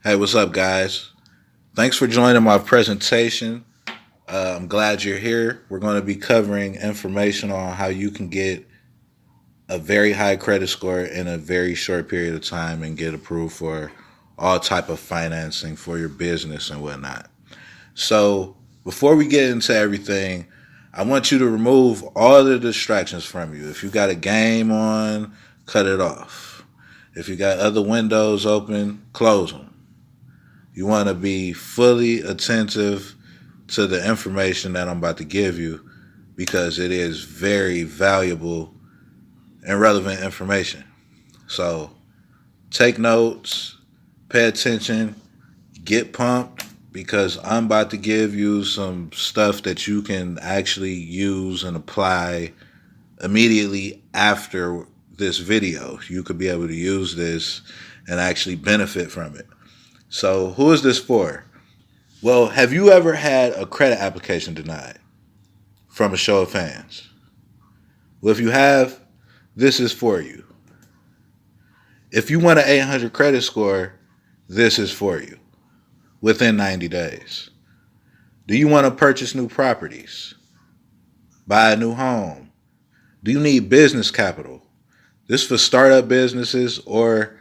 Hey, what's up, guys? Thanks for joining my presentation. I'm glad you're here. We're going to be covering information on how you can get a very high credit score in a very short period of time and get approved for all type of financing for your business and whatnot. So before we get into everything, I want you to remove all the distractions from you. If you got a game on, cut it off. If you got other windows open, close them. You want to be fully attentive to the information that I'm about to give you because it is very valuable and relevant information. So take notes, pay attention, get pumped because I'm about to give you some stuff that you can actually use and apply immediately after this video. You could be able to use this and actually benefit from it. So who is this for? Well, have you ever had a credit application denied from a show of hands? Well, if you have, this is for you. If you want an 800 credit score, this is for you within 90 days. Do you want to purchase new properties? Buy a new home? Do you need business capital? This is for startup businesses or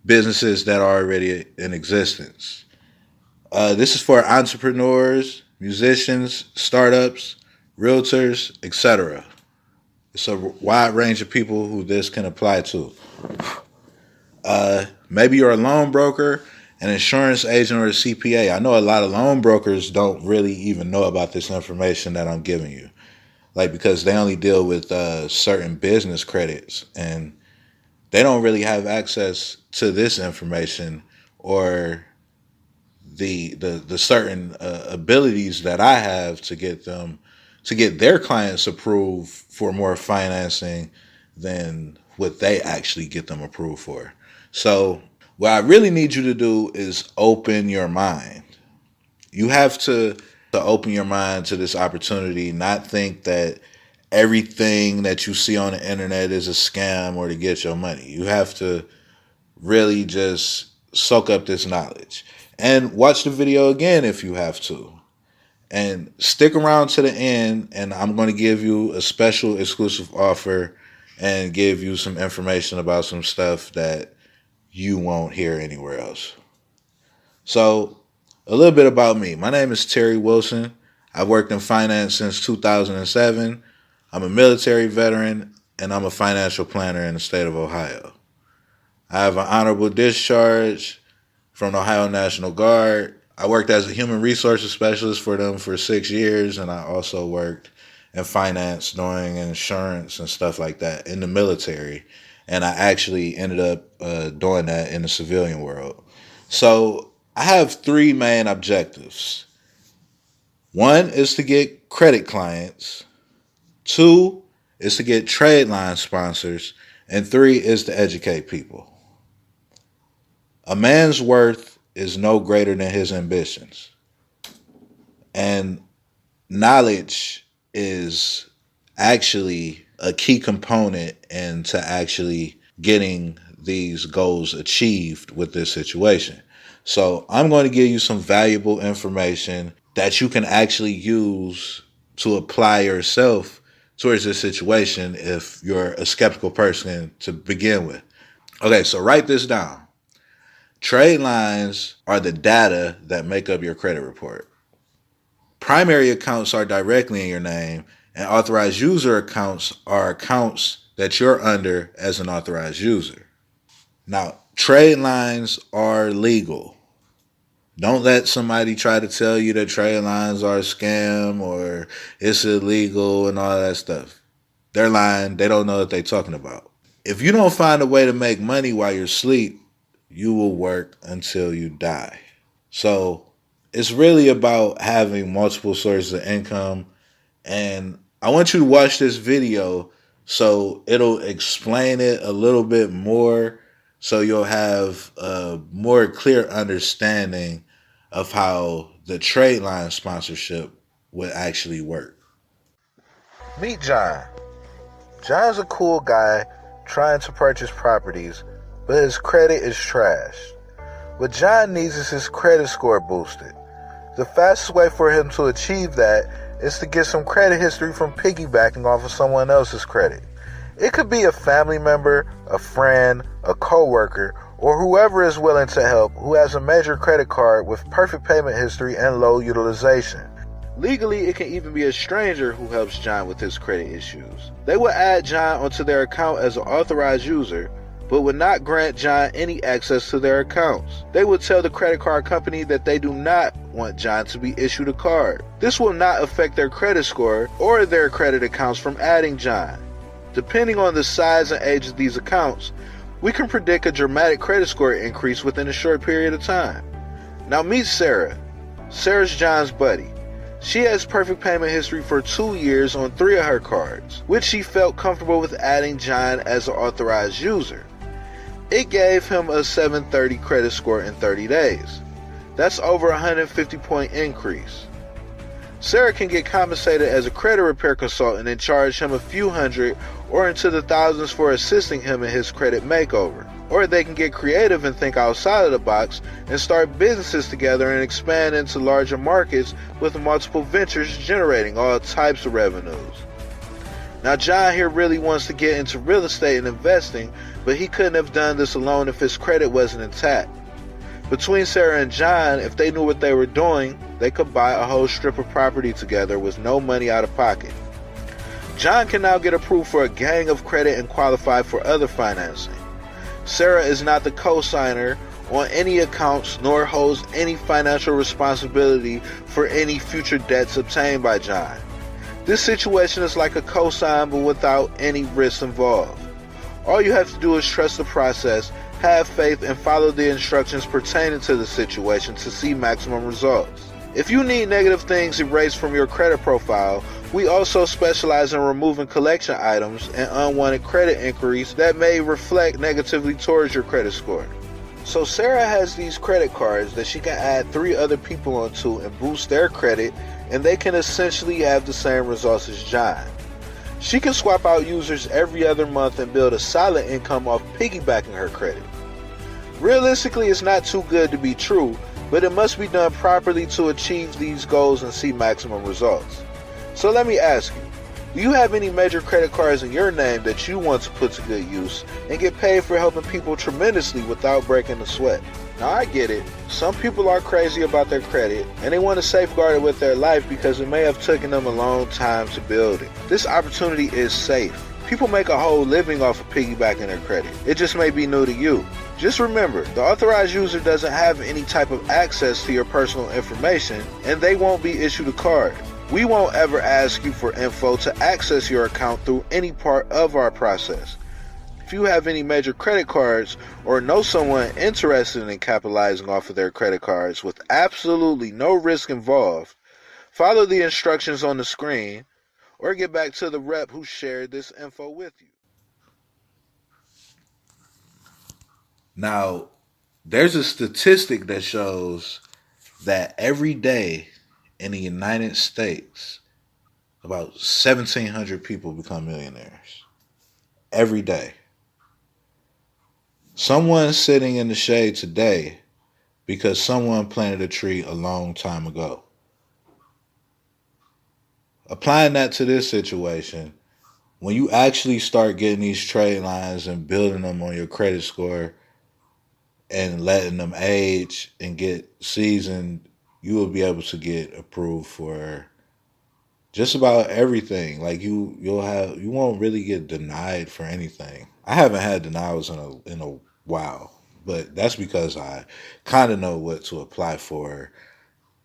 businesses that are already in existence. This is for entrepreneurs, musicians, startups, realtors, etc. It's a wide range of people who this can apply to. Maybe you're a loan broker, an insurance agent, or a CPA. I know a lot of loan brokers don't really even know about this information that I'm giving you, because they only deal with certain business credits, and they don't really have access to this information or the certain abilities that I have to get their clients approved for more financing than what they actually get them approved for. So what I really need you to do is open your mind. You have to open your mind to this opportunity, not think that everything that you see on the internet is a scam or to get your money. You have to really just soak up this knowledge and watch the video again if you have to. And stick around to the end, and I'm going to give you a special exclusive offer and give you some information about some stuff that you won't hear anywhere else. So, a little bit about me. My name is Terry Wilson. I've worked in finance since 2007. I'm a military veteran, and I'm a financial planner in the state of Ohio. I have an honorable discharge from the Ohio National Guard. I worked as a human resources specialist for them for 6 years, and I also worked in finance, doing insurance and stuff like that in the military. And I actually ended up doing that in the civilian world. So I have three main objectives. One is to get credit clients. Two is to get TRADELINE sponsors. And three is to educate people. A man's worth is no greater than his ambitions. And knowledge is actually a key component into actually getting these goals achieved with this situation. So I'm going to give you some valuable information that you can actually use to apply yourself towards this situation if you're a skeptical person to begin with. Okay, so write this down. Trade lines are the data that make up your credit report. Primary accounts are directly in your name, and authorized user accounts are accounts that you're under as an authorized user. Now, trade lines are legal. Don't let somebody try to tell you that trade lines are a scam or it's illegal and all that stuff. They're lying. They don't know what they're talking about. If you don't find a way to make money while you're asleep, you will work until you die. So it's really about having multiple sources of income. And I want you to watch this video so it'll explain it a little bit more, so you'll have a more clear understanding of how the TRADELINE sponsorship would actually work. Meet John. John's a cool guy trying to purchase properties, but his credit is trash. What John needs is his credit score boosted. The fastest way for him to achieve that is to get some credit history from piggybacking off of someone else's credit. It could be a family member, a friend, a coworker, or whoever is willing to help who has a major credit card with perfect payment history and low utilization. Legally, it can even be a stranger who helps John with his credit issues. They will add John onto their account as an authorized user, but would not grant John any access to their accounts. They would tell the credit card company that they do not want John to be issued a card. This will not affect their credit score or their credit accounts from adding John. Depending on the size and age of these accounts, we can predict a dramatic credit score increase within a short period of time. Now meet Sarah. Sarah's John's buddy. She has perfect payment history for 2 years on 3 of her cards, which she felt comfortable with adding John as an authorized user. It gave him a 730 credit score in 30 days. That's over a 150-point increase. Sarah can get compensated as a credit repair consultant and charge him a few hundred or into the thousands for assisting him in his credit makeover. Or they can get creative and think outside of the box and start businesses together and expand into larger markets with multiple ventures generating all types of revenues. Now John here really wants to get into real estate and investing, but he couldn't have done this alone if his credit wasn't intact. Between Sarah and John, if they knew what they were doing, they could buy a whole strip of property together with no money out of pocket. John can now get approved for a gang of credit and qualify for other financing. Sarah is not the co-signer on any accounts nor holds any financial responsibility for any future debts obtained by John. This situation is like a co-sign but without any risks involved. All you have to do is trust the process, have faith, and follow the instructions pertaining to the situation to see maximum results. If you need negative things erased from your credit profile, we also specialize in removing collection items and unwanted credit inquiries that may reflect negatively towards your credit score. So Sarah has these credit cards that she can add 3 other people onto and boost their credit, and they can essentially have the same results as John. She can swap out users every other month and build a solid income off piggybacking her credit. Realistically, it's not too good to be true, but it must be done properly to achieve these goals and see maximum results. So let me ask you, do you have any major credit cards in your name that you want to put to good use and get paid for helping people tremendously without breaking the sweat? Now I get it, some people are crazy about their credit and they want to safeguard it with their life because it may have taken them a long time to build it. This opportunity is safe. People make a whole living off of piggybacking their credit. It just may be new to you. Just remember, the authorized user doesn't have any type of access to your personal information and they won't be issued a card. We won't ever ask you for info to access your account through any part of our process. If you have any major credit cards or know someone interested in capitalizing off of their credit cards with absolutely no risk involved, follow the instructions on the screen or get back to the rep who shared this info with you. Now, there's a statistic that shows that every day in the United States, about 1,700 people become millionaires. Every day. Someone's sitting in the shade today because someone planted a tree a long time ago. Applying that to this situation, when you actually start getting these trade lines and building them on your credit score and letting them age and get seasoned, you will be able to get approved for just about everything. Like you won't really get denied for anything. I haven't had denials in a while, but that's because I kind of know what to apply for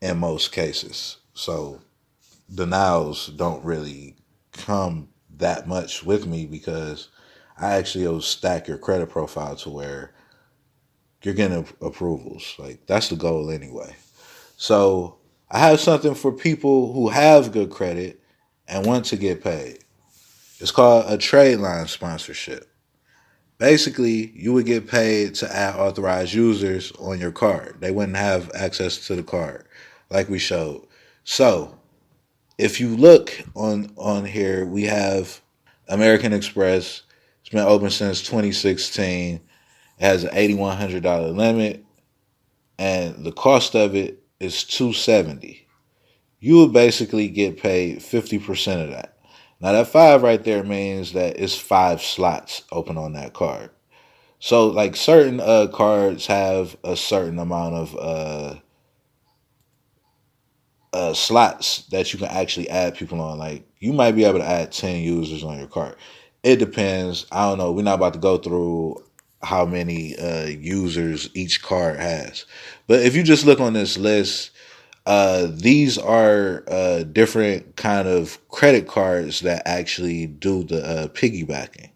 in most cases. So denials don't really come that much with me because I actually will stack your credit profile to where you're getting approvals. Like that's the goal anyway. So I have something for people who have good credit and want to get paid. It's called a TRADELINE sponsorship. Basically, you would get paid to add authorized users on your card. They wouldn't have access to the card like we showed. So if you look on here, we have American Express. It's been open since 2016. It has an $8,100 limit. and the cost of it is $270. You will basically get paid 50% of that. Now that five right there means that it's five slots open on that card. So like certain cards have a certain amount of slots that you can actually add people on. Like you might be able to add 10 users on your card. It depends. I don't know. We're not about to go through how many users each card has. But if you just look on this list, these are different kind of credit cards that actually do the piggybacking.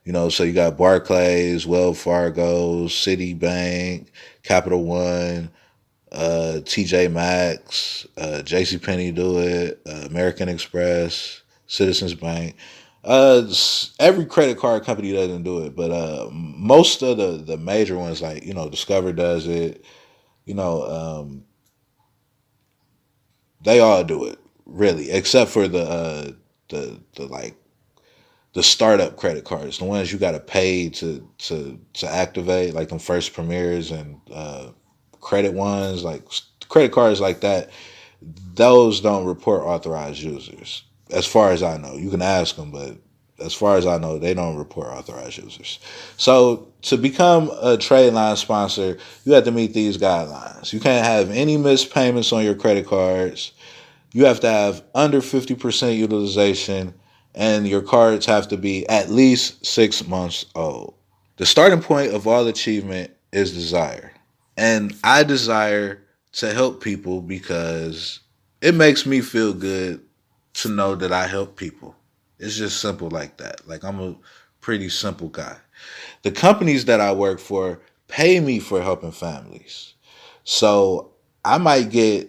You know, so you got Barclays, Wells Fargo, Citibank, Capital One, TJ Maxx, JCPenney do it, American Express, Citizens Bank. Every credit card company doesn't do it, but most of the major ones, like Discover does it. You know, they all do it really, except for the like the startup credit cards, the ones you got to pay to activate, like them first premieres and credit ones, like credit cards like that. Those don't report authorized users, as far as I know. You can ask them, but as far as I know, they don't report authorized users. So to become a TradeLine sponsor, you have to meet these guidelines. You can't have any missed payments on your credit cards. You have to have under 50% utilization, and your cards have to be at least 6 months old. The starting point of all achievement is desire. And I desire to help people because it makes me feel good to know that I help people. It's just simple like that. Like I'm a pretty simple guy. The companies that I work for pay me for helping families. So I might get,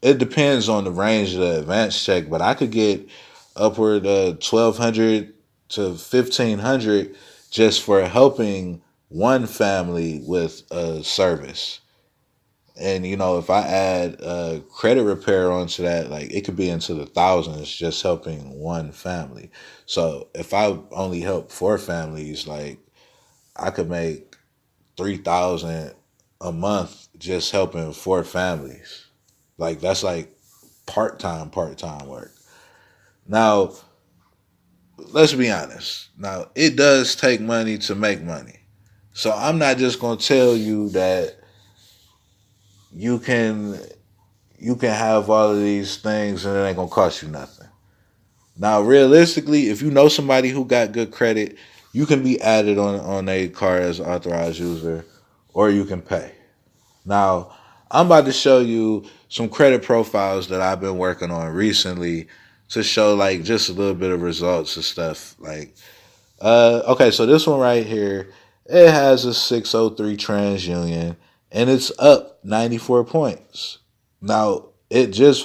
it depends on the range of the advance check, but I could get upward of 1,200 to 1,500 just for helping one family with a service. And if I add credit repair onto that, like it could be into the thousands just helping one family. So if I only help four families, like I could make 3,000 a month just helping four families. Like that's like part time work. Now, let's be honest. Now, it does take money to make money. So I'm not just going to tell you that you can you can have all of these things and it ain't going to cost you nothing. Now, realistically, if you know somebody who got good credit, you can be added on a card as an authorized user, or you can pay. Now, I'm about to show you some credit profiles that I've been working on recently to show like just a little bit of results and stuff. Like, okay, so this one right here, it has a 603 TransUnion and it's up 94 points. Now, it just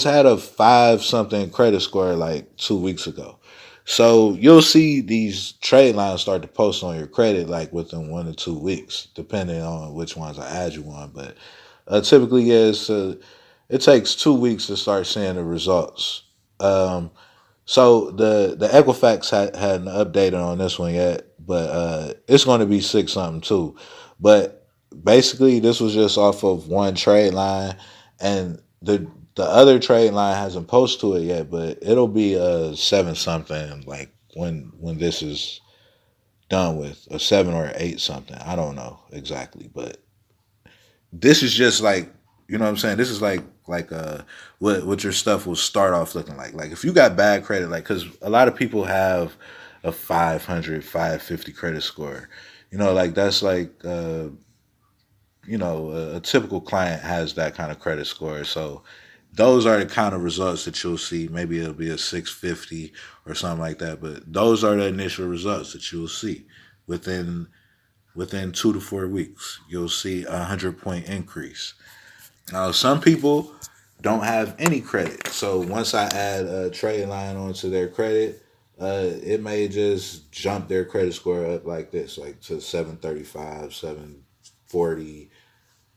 had a five something credit score like 2 weeks ago. So you'll see these trade lines start to post on your credit like within 1 to 2 weeks, depending on which ones I add you on. But typically, yeah, it takes 2 weeks to start seeing the results. Um, so the Equifax hadn't updated on this one yet, but it's going to be six something too. But basically, this was just off of one trade line, and the other trade line hasn't posted to it yet, but it'll be seven something like when this is done with, a seven or eight something. I don't know exactly, but this is just like, what I'm saying. This is like what your stuff will start off looking like. Like if you got bad credit, like because a lot of people have a 500, 550 credit score. Like that's like a typical client has that kind of credit score. So those are the kind of results that you'll see. Maybe it'll be a 650 or something like that, but those are the initial results that you'll see within 2 to 4 weeks. You'll see 100-point increase. Now, some people don't have any credit. So once I add a trade line onto their credit, it may just jump their credit score up like this, like to 735, 740,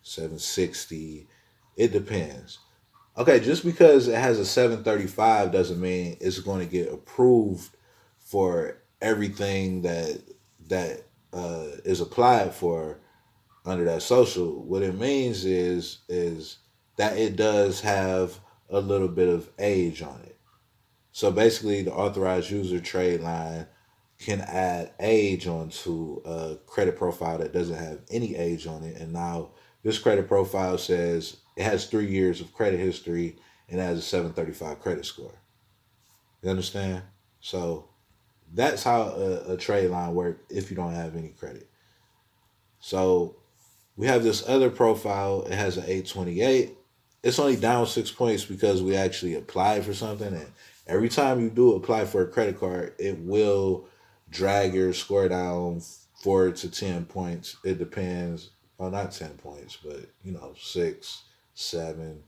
760. It depends. Okay, just because it has a 735 doesn't mean it's going to get approved for everything that is applied for under that social. What it means is that it does have a little bit of age on it. So basically, the authorized user trade line can add age onto a credit profile that doesn't have any age on it. And now this credit profile says it has 3 years of credit history and has a 735 credit score. You understand? So that's how a trade line works if you don't have any credit. So we have this other profile. It has an 828. It's only down 6 points because we actually applied for something. And every time you do apply for a credit card, it will drag your score down 4 to 10 points. It depends. Well, not 10 points, but 6, 7,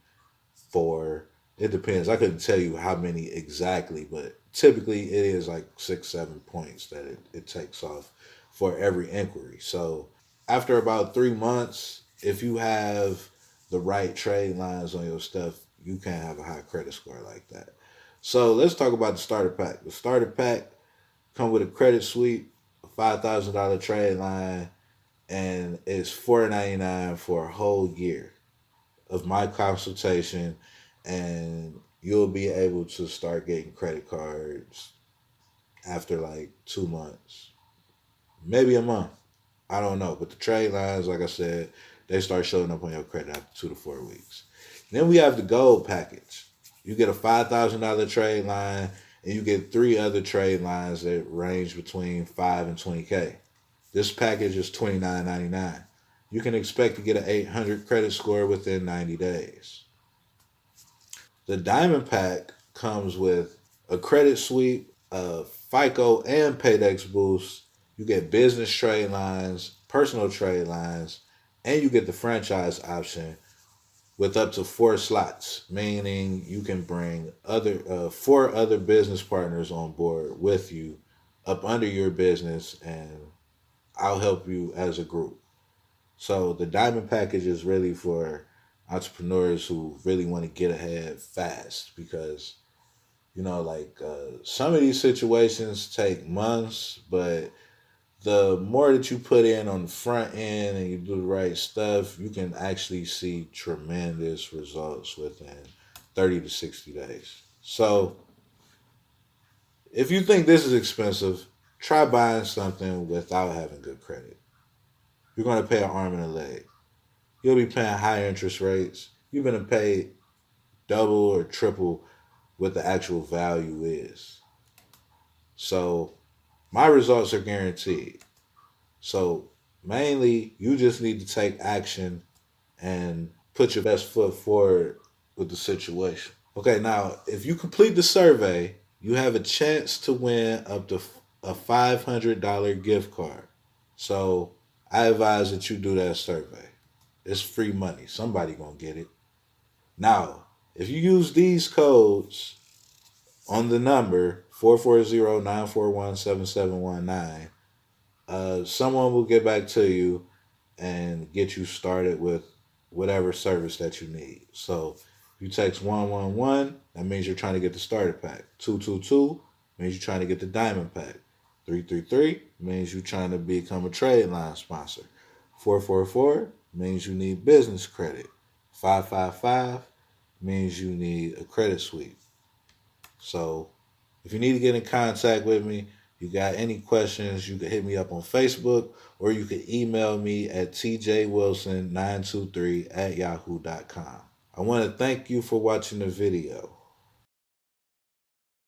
4. It depends. I couldn't tell you how many exactly, but typically it is like 6, 7 points that it takes off for every inquiry. So after about 3 months, if you have the right trade lines on your stuff, you can have a high credit score like that. So let's talk about the starter pack. The starter pack come with a credit suite, a $5,000 trade line, and it's $4.99 for a whole year of my consultation, and you'll be able to start getting credit cards after like 2 months, maybe a month. I don't know, but the trade lines, like I said, they start showing up on your credit after 2 to 4 weeks. Then we have the gold package. You get a $5,000 trade line, and you get three other trade lines that range between 5 and 20K. This package is $29.99. You can expect to get an 800 credit score within 90 days. The diamond pack comes with a credit sweep, a FICO and PAYDEX boost. You get business trade lines, personal trade lines, and you get the franchise option with up to 4 slots, meaning you can bring other 4 other business partners on board with you up under your business, and I'll help you as a group. So the diamond package is really for entrepreneurs who really want to get ahead fast, because some of these situations take months, but the more that you put in on the front end and you do the right stuff, you can actually see tremendous results within 30 to 60 days. So if you think this is expensive, try buying something without having good credit. You're going to pay an arm and a leg. You'll be paying high interest rates. You're going to pay double or triple what the actual value is. So my results are guaranteed. So mainly, you just need to take action and put your best foot forward with the situation. Okay, now if you complete the survey, you have a chance to win up to a $500 gift card. So I advise that you do that survey. It's free money. Somebody gonna get it. Now, if you use these codes on the number 440-941-7719, someone will get back to you and get you started with whatever service that you need. So if you text 111, that means you're trying to get the starter pack. 222 means you're trying to get the diamond pack. 333 means you're trying to become a trade line sponsor. 444 means you need business credit. 555 means you need a credit suite. So if you need to get in contact with me, you got any questions, you can hit me up on Facebook, or you can email me at tjwilson923@yahoo.com. I want to thank you for watching the video.